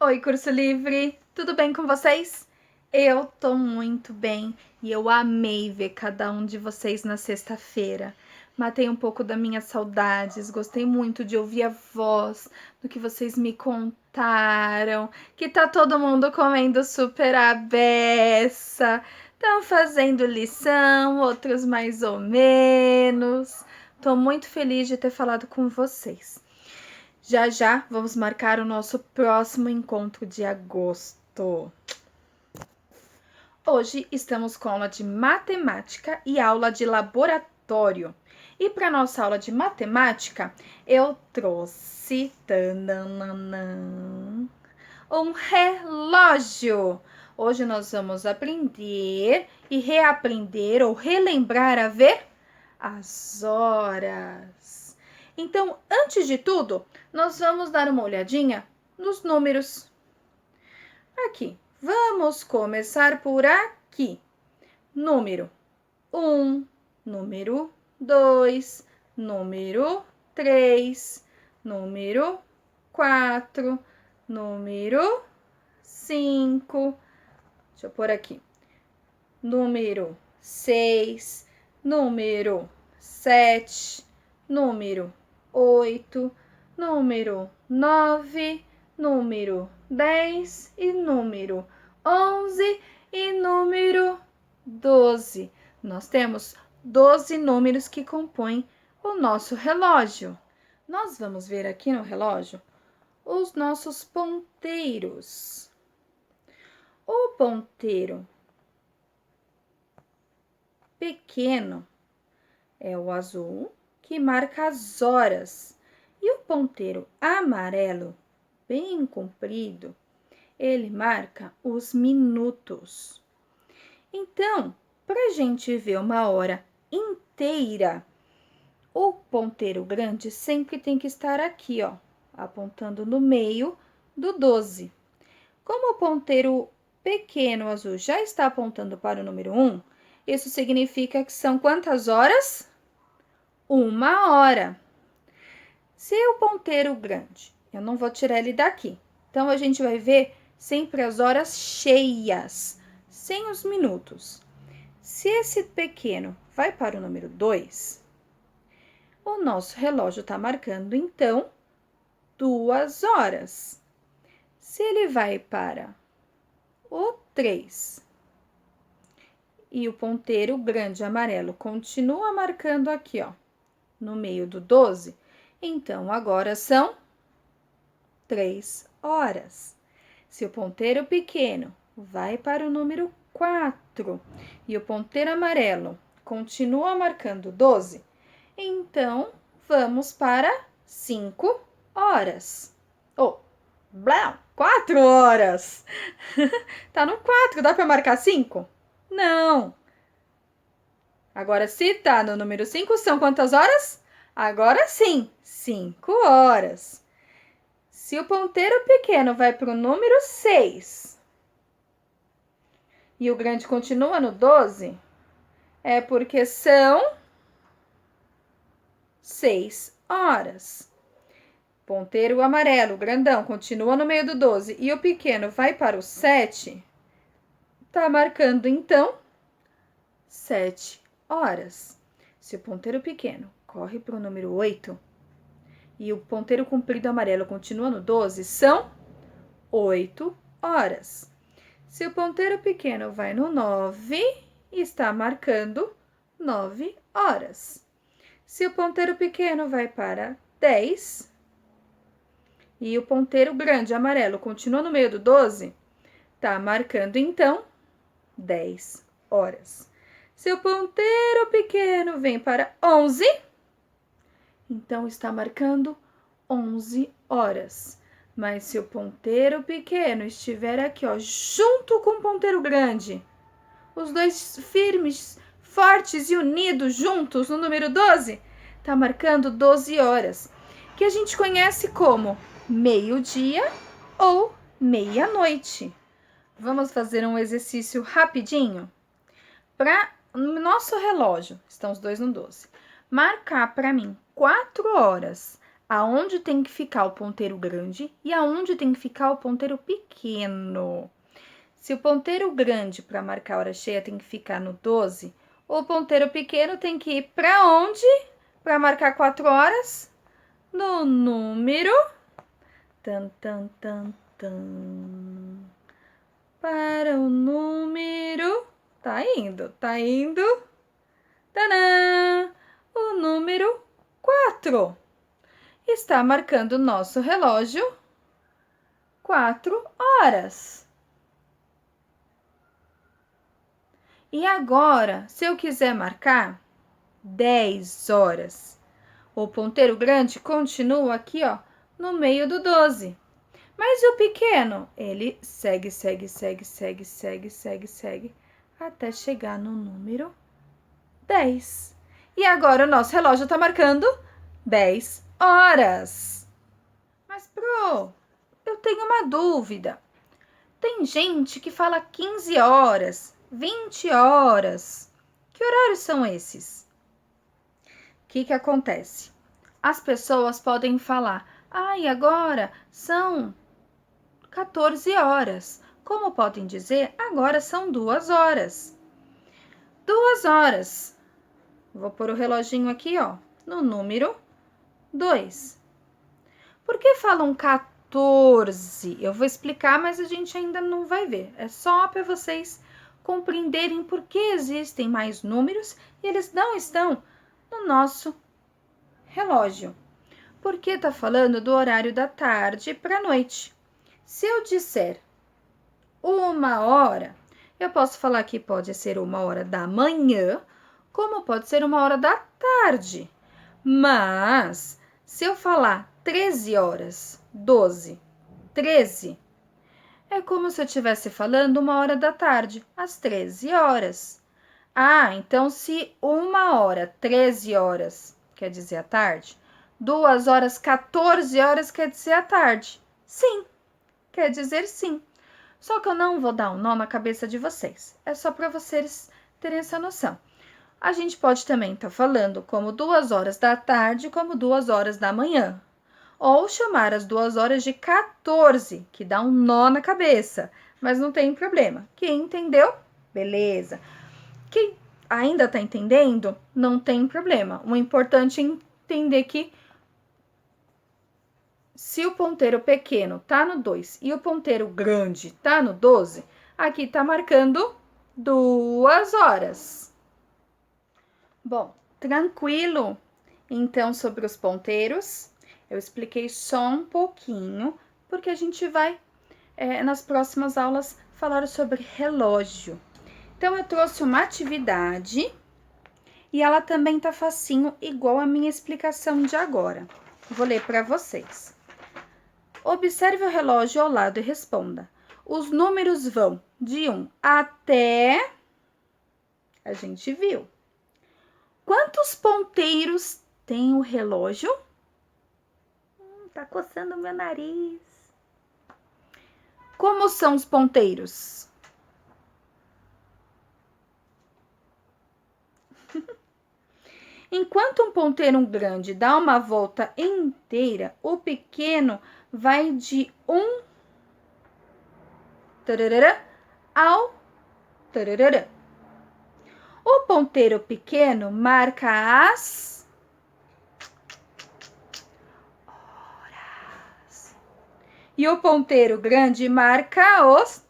Oi, curso livre! Tudo bem com vocês? Eu tô muito bem e eu amei ver cada um de vocês na sexta-feira. Matei um pouco das minhas saudades, gostei muito de ouvir a voz do que vocês me contaram, que tá todo mundo comendo super à beça, estão fazendo lição, outros mais ou menos. Tô muito feliz de ter falado com vocês. Já já vamos marcar o nosso próximo encontro de agosto. Hoje estamos com aula de matemática e aula de laboratório. E para nossa aula de matemática, eu trouxe um relógio. Hoje nós vamos aprender e reaprender ou relembrar a ver as horas. Então, antes de tudo, nós vamos dar uma olhadinha nos números. Aqui, vamos começar por aqui. Número 1, número 2, número 3, número 4, número 5. Deixa eu pôr aqui. Número 6, número 7, número 8, número 9, número 10 e número 11 e número 12. Nós temos 12 números que compõem o nosso relógio. Nós vamos ver aqui no relógio os nossos ponteiros. O ponteiro pequeno é o azul, que marca as horas, e o ponteiro amarelo, bem comprido, ele marca os minutos. Então, para a gente ver uma hora inteira, o ponteiro grande sempre tem que estar aqui, ó, apontando no meio do 12. Como o ponteiro pequeno azul já está apontando para o número 1, isso significa que são quantas horas? 1 hora. Se o ponteiro grande, eu não vou tirar ele daqui. Então, a gente vai ver sempre as horas cheias, sem os minutos. Se esse pequeno vai para o número 2, o nosso relógio está marcando, então, 2 horas. Se ele vai para o 3 e o ponteiro grande amarelo continua marcando aqui, ó, no meio do 12, então agora são 3 horas. Se o ponteiro pequeno vai para o número 4 e o ponteiro amarelo continua marcando 12, então vamos para 5 horas. 4 horas. Tá no 4, dá para marcar 5? Não. Agora, se tá no número 5, são quantas horas? Agora sim, 5 horas. Se o ponteiro pequeno vai para o número 6 e o grande continua no 12, é porque são 6 horas. Ponteiro amarelo, grandão, continua no meio do 12 e o pequeno vai para o 7, tá marcando então 7 horas. Se o ponteiro pequeno corre para o número 8 e o ponteiro comprido amarelo continua no 12, são 8 horas. Se o ponteiro pequeno vai no 9, está marcando 9 horas. Se o ponteiro pequeno vai para 10 e o ponteiro grande amarelo continua no meio do 12, está marcando então 10 horas. Se o ponteiro pequeno vem para 11, então está marcando 11 horas. Mas se o ponteiro pequeno estiver aqui, ó, junto com o ponteiro grande, os dois firmes, fortes e unidos juntos no número 12, tá marcando 12 horas, que a gente conhece como meio-dia ou meia-noite. Vamos fazer um exercício rapidinho? Para o nosso relógio, estão os dois no 12, marcar para mim 4 horas aonde tem que ficar o ponteiro grande e aonde tem que ficar o ponteiro pequeno. Se o ponteiro grande para marcar a hora cheia tem que ficar no 12, o ponteiro pequeno tem que ir para onde? Para marcar 4 horas? No número... Tan, tan, tan, tan. Para o número... Tá indo. Tadã! O número 4. Está marcando o nosso relógio 4 horas. E agora, se eu quiser marcar 10 horas, o ponteiro grande continua aqui, ó, no meio do 12. Mas e o pequeno? Ele segue, até chegar no número 10. E agora o nosso relógio está marcando 10 horas. Mas, Pro, eu tenho uma dúvida. Tem gente que fala 15 horas, 20 horas. Que horários são esses? O que acontece? As pessoas podem falar, e agora são 14 horas. Como podem dizer, agora são 2 horas. 2 horas. Vou pôr o reloginho aqui, ó, no número 2. Por que falam 14? Eu vou explicar, mas a gente ainda não vai ver. É só para vocês compreenderem por que existem mais números e eles não estão no nosso relógio. Porque tá falando do horário da tarde para a noite. Se eu disser 1 hora, eu posso falar que pode ser 1 hora da manhã, como pode ser 1 hora da tarde. Mas, se eu falar 13 horas, 12, 13, é como se eu estivesse falando 1 hora da tarde, às 13 horas. Então se 1 hora, 13 horas, quer dizer a tarde, 2 horas, 14 horas quer dizer a tarde. Sim, quer dizer sim. Só que eu não vou dar um nó na cabeça de vocês. É só para vocês terem essa noção. A gente pode também estar falando como 2 horas da tarde, como 2 horas da manhã. Ou chamar as 2 horas de 14, que dá um nó na cabeça. Mas não tem problema. Quem entendeu? Beleza. Quem ainda está entendendo? Não tem problema. O importante é entender que se o ponteiro pequeno tá no 2 e o ponteiro grande tá no 12, aqui tá marcando 2 horas. Bom, tranquilo? Então, sobre os ponteiros, eu expliquei só um pouquinho, porque a gente vai, nas próximas aulas, falar sobre relógio. Então, eu trouxe uma atividade e ela também tá facinho, igual a minha explicação de agora. Vou ler para vocês. Observe o relógio ao lado e responda. Os números vão de 1 até... A gente viu. Quantos ponteiros tem o relógio? Tá coçando o meu nariz. Como são os ponteiros? Enquanto um ponteiro grande dá uma volta inteira, o pequeno vai de 1 tararara, ao tararara. O ponteiro pequeno marca as horas. E o ponteiro grande marca os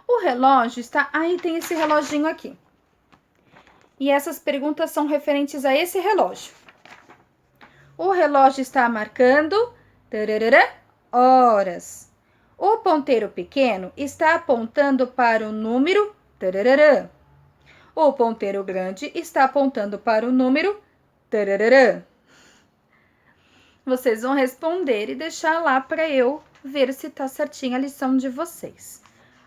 O relógio está... Aí tem esse reloginho aqui. E essas perguntas são referentes a esse relógio. O relógio está marcando tararara, horas. O ponteiro pequeno está apontando para o número tararara. O ponteiro grande está apontando para o número tararara. Vocês vão responder e deixar lá para eu ver se está certinha a lição de vocês.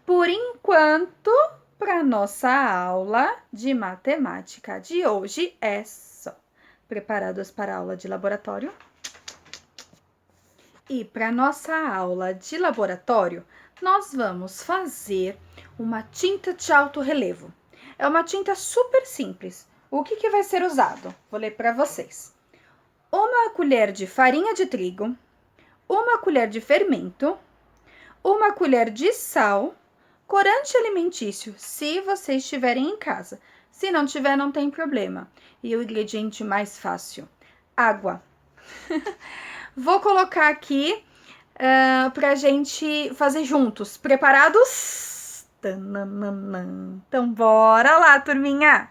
Por enquanto, para nossa aula de matemática de hoje é só. Preparados para a aula de laboratório? E para nossa aula de laboratório, nós vamos fazer uma tinta de alto relevo. É uma tinta super simples. O que vai ser usado? Vou ler para vocês. 1 colher de farinha de trigo, 1 colher de fermento, 1 colher de sal, corante alimentício, se vocês tiverem em casa. Se não tiver, não tem problema. E o ingrediente mais fácil, água. Vou colocar aqui pra gente fazer juntos. Preparados? Tananana. Então, bora lá, turminha!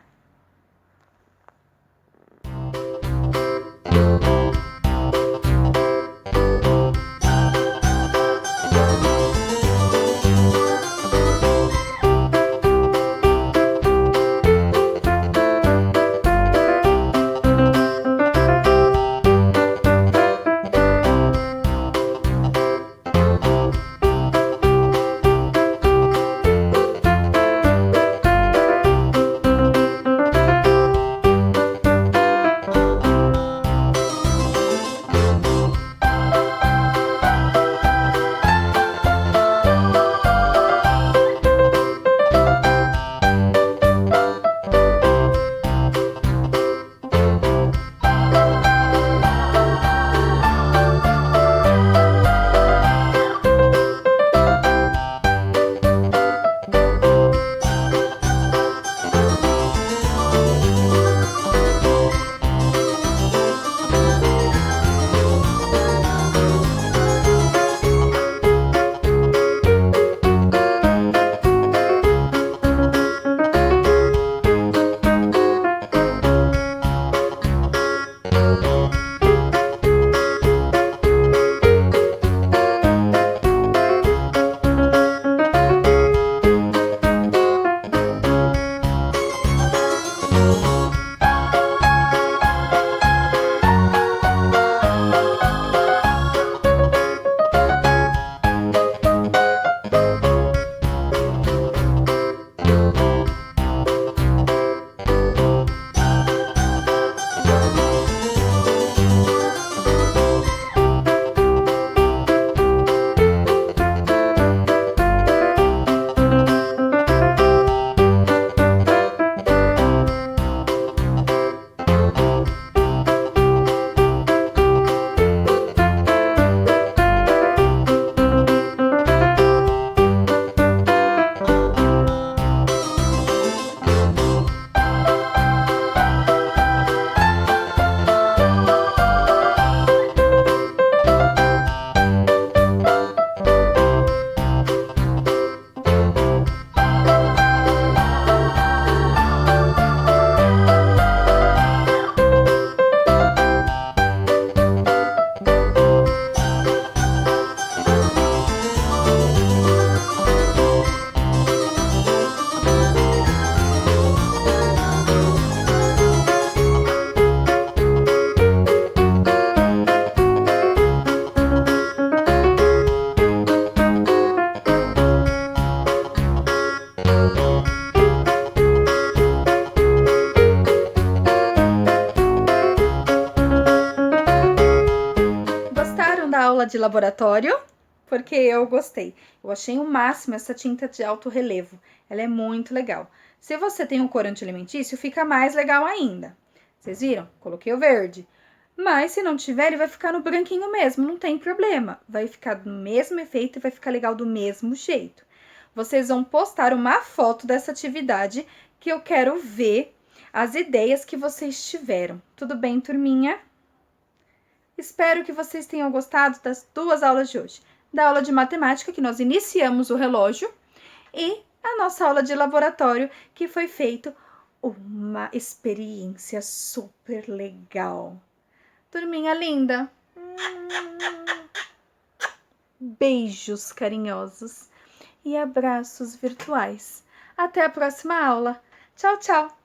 Aula de laboratório, porque eu gostei. Eu achei o máximo essa tinta de alto relevo. Ela é muito legal. Se você tem um corante alimentício, fica mais legal ainda. Vocês viram? Coloquei o verde. Mas se não tiver, ele vai ficar no branquinho mesmo, não tem problema. Vai ficar do mesmo efeito e vai ficar legal do mesmo jeito. Vocês vão postar uma foto dessa atividade que eu quero ver as ideias que vocês tiveram. Tudo bem, turminha? Espero que vocês tenham gostado das 2 aulas de hoje. Da aula de matemática, que nós iniciamos o relógio, e a nossa aula de laboratório, que foi feito uma experiência super legal. Turminha linda, beijos carinhosos e abraços virtuais. Até a próxima aula. Tchau, tchau!